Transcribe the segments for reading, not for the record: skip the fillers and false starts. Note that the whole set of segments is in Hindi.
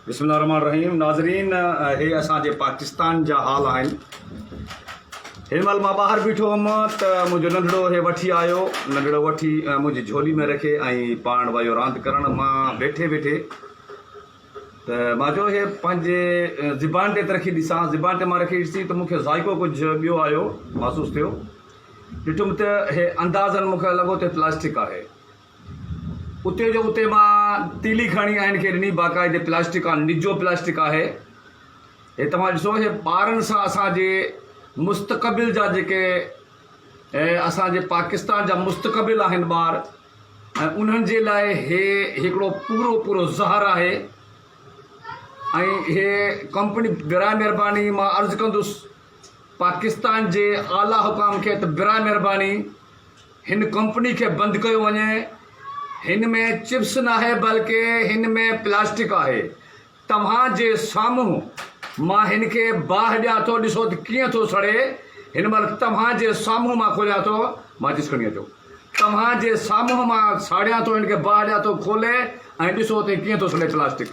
बिस्मिल्लाहिर्रहमानिर्रहीम। नाज़रीन, हे असांजे पाकिस्तान जा हाल आहिनि। हिन महिल मां ॿाहिरि बीठो हुअमि त मुंहिंजो नंढड़ो हे वठी आयो, नंढड़ो वठी मुंहिंजी झोली में रखे ऐं पाण वियो रांदि करणु। मां वेठे वेठे त मां चयो हे पंहिंजे ज़िबान ते रखी ॾिसां। ज़िबान ते मां रखी ॾिसी त मूंखे ज़ाइको कुझु ॿियो आयो, महसूसु थियो। ॾिठुमि त हे अंदाज़नि मूंखे लॻो त प्लास्टिक आहे। उते जो उते मां तीली खणी आहिनि खे ॾिनी, बाक़ाइदे प्लास्टिक आहे, निजो प्लास्टिक आहे। हे तव्हां ॾिसो, हे ॿारनि सां असांजे मुस्तक़बिल जा जेके असांजे पाकिस्तान जा मुस्तक़बिल आहिनि ॿार, ऐं उन्हनि जे लाइ हे हिकिड़ो पूरो ज़हर आहे। ऐं हे कंपनी बिराए महिरबानी मां अर्ज़ु कंदुसि पाकिस्तान जे आला हुकाम खे त बिराए महिरबानी हिन कंपनी खे बंदि कयो वञे। हिन में चिप्स न आहे, बल्कि हिन में प्लास्टिक आहे। तव्हांजे साम्हूं मां हिन खे बाहि ॾियां थो, ॾिसो त कीअं थो सड़े। हिन महिल तव्हांजे साम्हूं मां खोलियां थो, माचिस खणी अचो, तव्हांजे साम्हूं मां साड़ियां थो, हिन खे बाहि ॾियां थो खोले, ऐं ॾिसो त कीअं थो सड़े प्लास्टिक।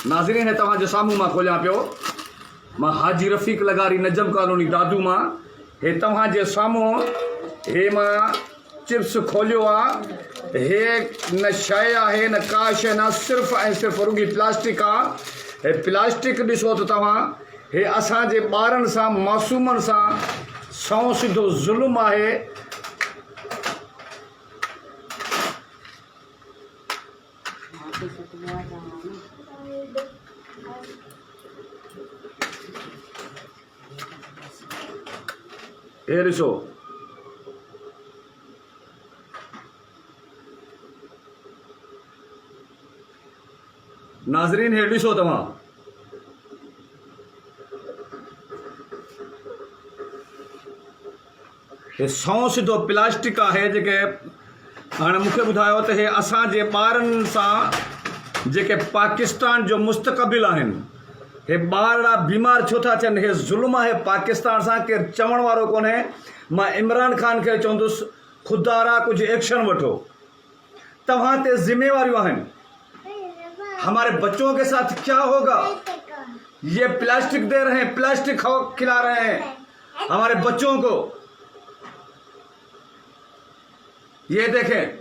नाज़रीन, हे तव्हांजे साम्हूं मां खोलियां पियो, मां हाजी रफ़ीक लगारी नजम कॉलोनी दादू मां। हे तव्हांजे साम्हूं हे मां चिप्स खोलियो आहे। हे न शइ आहे, न का शइ, न सिर्फ़ु ऐं सिर्फ़ु रुॻी प्लास्टिक आहे। हे प्लास्टिक ॾिसो त तव्हां, हे असांजे ॿारनि सां, मासूमनि सां सौ सिधो ज़ुल्म आहे। हे ॾिसो, नाज़रीन, हे ॾिसो तव्हां, हे सौ सिधो प्लास्टिक आहे। जेके हाणे मूंखे ॿुधायो त हे असांजे ॿारनि सां जेके पाकिस्तान जो मुस्तक़बिल आहिनि, हे ॿार बीमार छो था थियनि। हे ज़ुल्म आहे पाकिस्तान सां, केरु चवण वारो कोन्हे। मां इमरान ख़ान खे चवंदुसि, खुदारा कुझु एक्शन वठो, तव्हां ते ज़िम्मेवारियूं आहिनि। हमारे बच्चों के साथ क्या होगा? ये प्लास्टिक दे रहे हैं, प्लास्टिक खिला रहे हैं हमारे बच्चों को। ये देखें,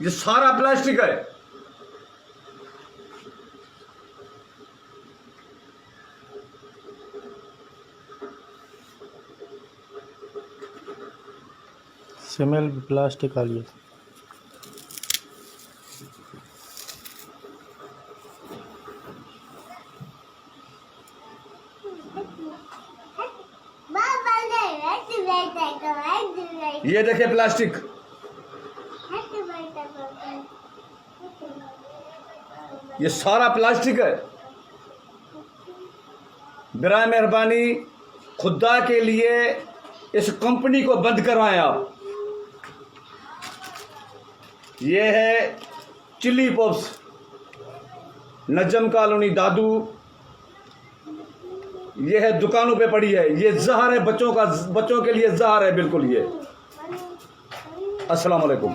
ये सारा प्लास्टिक है। स्मेल प्लास्टिक आ लिया। ये देखे प्लास्टिक, ये सारा प्लास्टिक है। बिराए मेहरबानी खुदा के लिए इस कंपनी को बंद करवाएं आप। ये है चिली पॉप्स, नजम कॉलोनी दादू। ये है दुकानों पे पड़ी है, ये जहर है बच्चों का, बच्चों के लिए जहर है बिल्कुल। ये अस्सलाम वालेकुम।